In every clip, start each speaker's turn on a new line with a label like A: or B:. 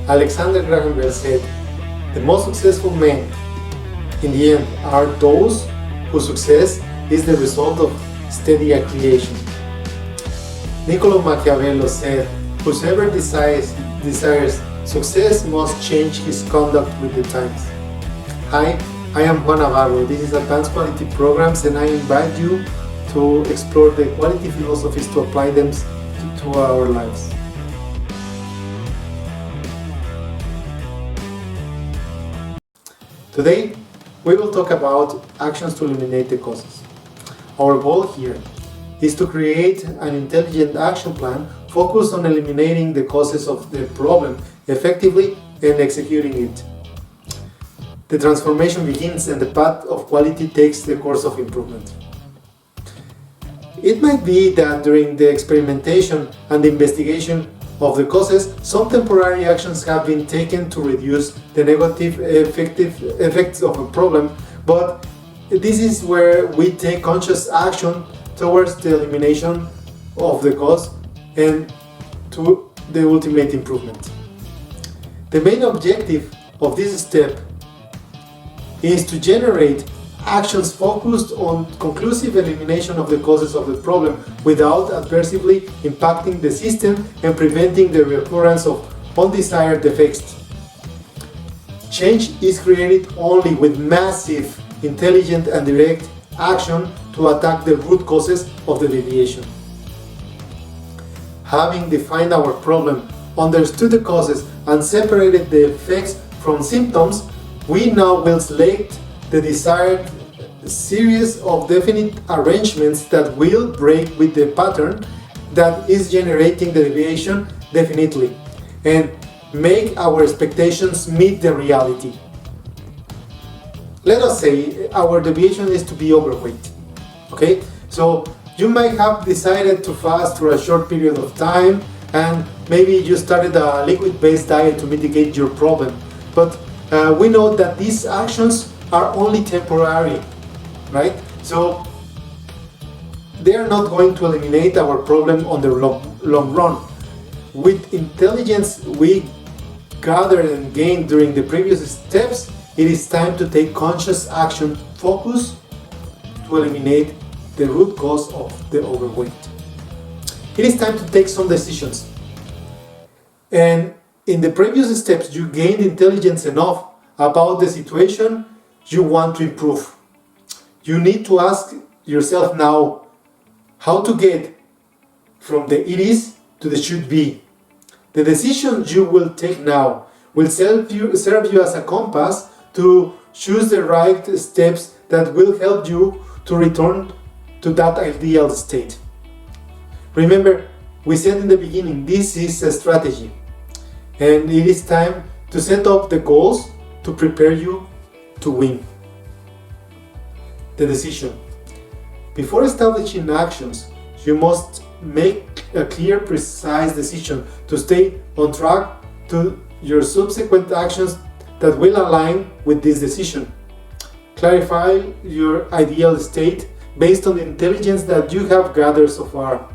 A: Alexander Graham Bell said, "The most successful men in the end are those whose success is the result of steady creation." Niccolo Machiavelli said, "Whosoever desires success must change his conduct with the times." Hi, I am Juan Navarro. This is Advanced Quality Programs, and I invite you to explore the quality philosophies to apply them to our lives. Today, we will talk about actions to eliminate the causes. Our goal here is to create an intelligent action plan focused on eliminating the causes of the problem effectively and executing it. The transformation begins and the path of quality takes the course of improvement. It might be that during the experimentation and the investigation of the causes, some temporary actions have been taken to reduce the negative effects of a problem, but this is where we take conscious action towards the elimination of the cause and to the ultimate improvement. The main objective of this step is to generate actions focused on conclusive elimination of the causes of the problem without adversely impacting the system and preventing the recurrence of undesired effects. Change is created only with massive, intelligent and direct action to attack the root causes of the deviation. Having defined our problem, understood the causes and separated the effects from symptoms, we now will select the desired series of definite arrangements that will break with the pattern that is generating the deviation definitely and make our expectations meet the reality. Let us say our deviation is to be overweight. Okay, so you might have decided to fast for a short period of time and maybe you started a liquid-based diet to mitigate your problem, but we know that these actions are only temporary, right? So they are not going to eliminate our problem on the long run. With intelligence we gathered and gained during the previous steps, it is time to take conscious action focused to eliminate the root cause of the overweight. It is time to take some decisions. And in the previous steps, you gained intelligence enough about the situation you want to improve. You need to ask yourself now how to get from the it is to the should be. The decisions you will take now will serve you as a compass to choose the right steps that will help you to return to that ideal state. Remember, we said in the beginning, this is a strategy. And it is time to set up the goals to prepare you to win. The decision. Before establishing actions, you must make a clear, precise decision to stay on track to your subsequent actions that will align with this decision. Clarify your ideal state based on the intelligence that you have gathered so far.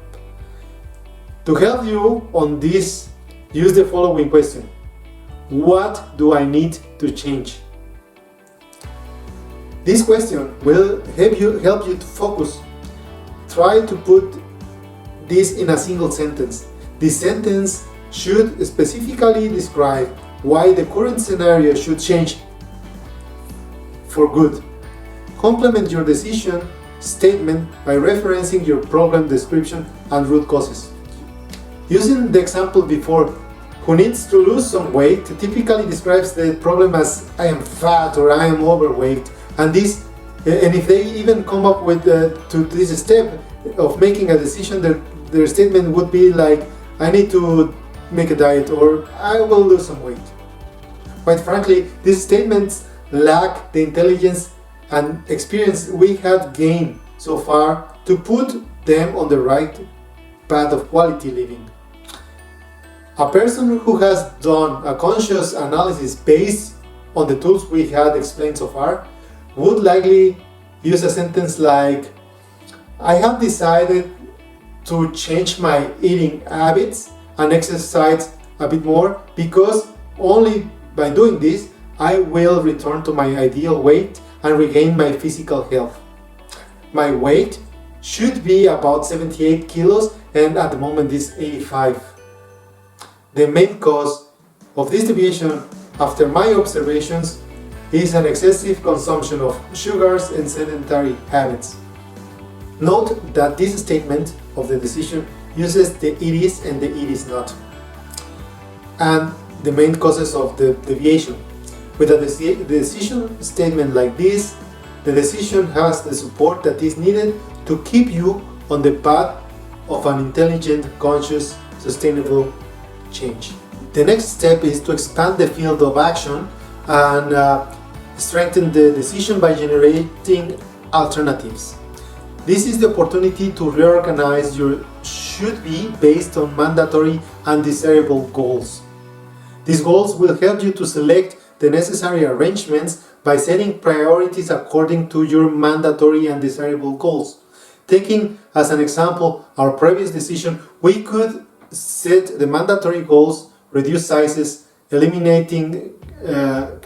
A: To help you on this, use the following question. What do I need to change? This question will help you to focus. Try to put this in a single sentence. This sentence should specifically describe why the current scenario should change for good. Complement your decision statement by referencing your problem description and root causes. Using the example before, who needs to lose some weight typically describes the problem as I am fat or I am overweight, and if they even come up with to this step of making a decision, their statement would be like I need to make a diet or I will lose some weight. Quite frankly, these statements lack the intelligence and experience we have gained so far to put them on the right path of quality living. A person who has done a conscious analysis based on the tools we had explained so far would likely use a sentence like, I have decided to change my eating habits and exercise a bit more because Only by doing this, I will return to my ideal weight and regain my physical health. My weight should be about 78 kilos and at the moment is 85. The main cause of this deviation, after my observations, is an excessive consumption of sugars and sedentary habits. Note that this statement of the decision uses the it is and the it is not, and the main causes of the deviation. With a decision statement like this, the decision has the support that is needed to keep you on the path of an intelligent, conscious, sustainable change. The next step is to expand the field of action and strengthen the decision by generating alternatives. This is the opportunity to reorganize your should be based on mandatory and desirable goals. These goals will help you to select the necessary arrangements by setting priorities according to your mandatory and desirable goals. Taking as an example our previous decision, we could set the mandatory goals, reduce sizes, eliminating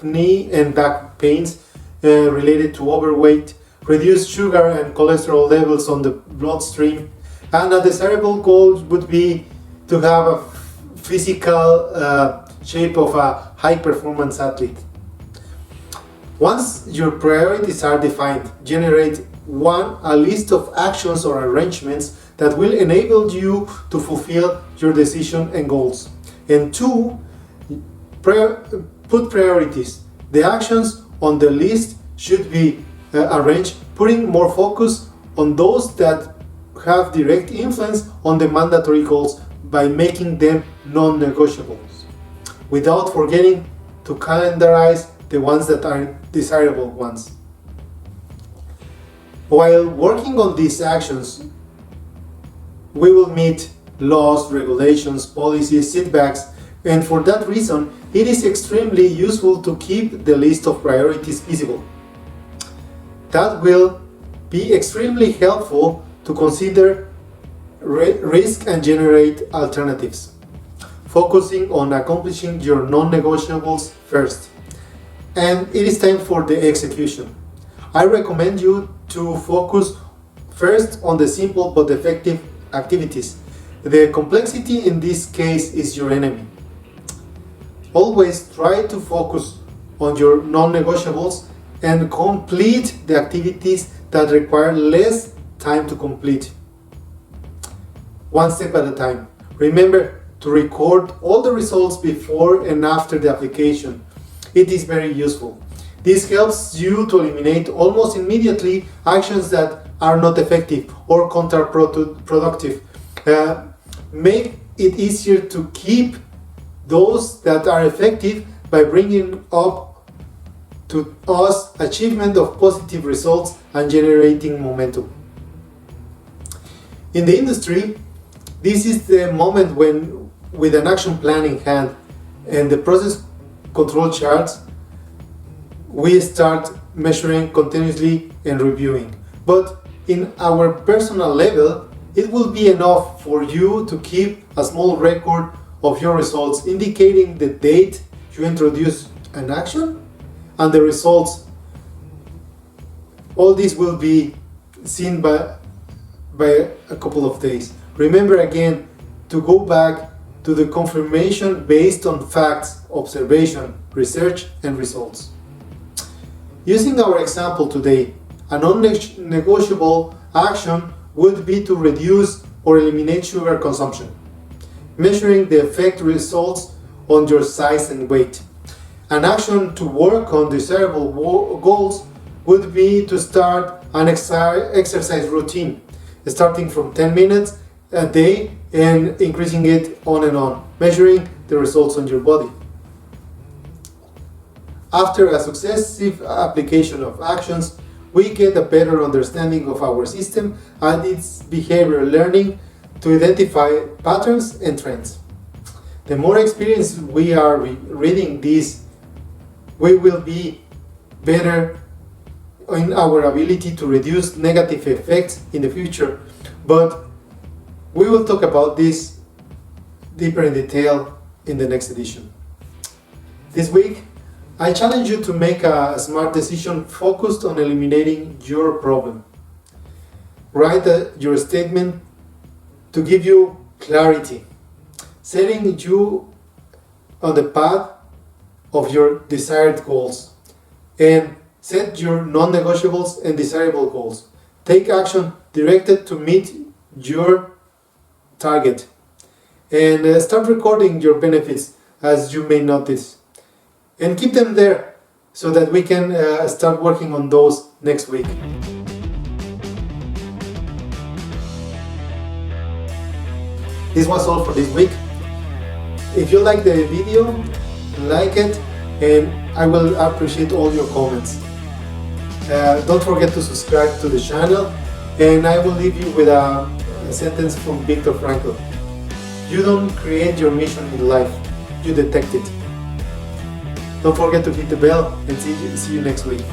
A: knee and back pains related to overweight, reduce sugar and cholesterol levels on the bloodstream, and a desirable goal would be to have a physical shape of a high-performance athlete. Once your priorities are defined, generate a list of actions or arrangements that will enable you to fulfill your decision and goals. And 2, put priorities. The actions on the list should be arranged, putting more focus on those that have direct influence on the mandatory goals by making them non-negotiables, without forgetting to calendarize the ones that are desirable ones. While working on these actions, we will meet laws, regulations, policies, setbacks, and for that reason, it is extremely useful to keep the list of priorities visible. That will be extremely helpful to consider risk and generate alternatives, focusing on accomplishing your non-negotiables first. And it is time for the execution. I recommend you to focus first on the simple but effective activities. The complexity in this case is your enemy. Always try to focus on your non-negotiables and complete the activities that require less time to complete. One step at a time. Remember to record all the results before and after the application. It is very useful. This helps you to eliminate almost immediately actions that are not effective or counterproductive. Make it easier to keep those that are effective by bringing up to us achievement of positive results and generating momentum. In the industry, this is the moment when, with an action plan in hand and the process control charts, we start measuring continuously and reviewing. But in our personal level, it will be enough for you to keep a small record of your results, indicating the date you introduce an action and the results. All this will be seen by a couple of days. Remember again to go back to the confirmation based on facts, observation, research, and results. Using our example today, a non-negotiable action would be to reduce or eliminate sugar consumption. Measuring the effect results on your size and weight. An action to work on desirable goals would be to start an exercise routine, starting from 10 minutes a day and increasing it on and on, measuring the results on your body. After a successive application of actions, we get a better understanding of our system and its behavior, learning to identify patterns and trends. The more experienced we are reading this, we will be better in our ability to reduce negative effects in the future. But we will talk about this deeper in detail in the next edition. This week, I challenge you to make a smart decision focused on eliminating your problem. Write your statement to give you clarity, setting you on the path of your desired goals, and set your non-negotiables and desirable goals. Take action directed to meet your target, and start recording your benefits as you may notice, and keep them there so that we can start working on those next week. This was all for this week. If you like the video, like it, and I will appreciate all your comments. Don't forget to subscribe to the channel, and I will leave you with a sentence from Viktor Frankl. You don't create your mission in life, you detect it. Don't forget to hit the bell, and see you next week.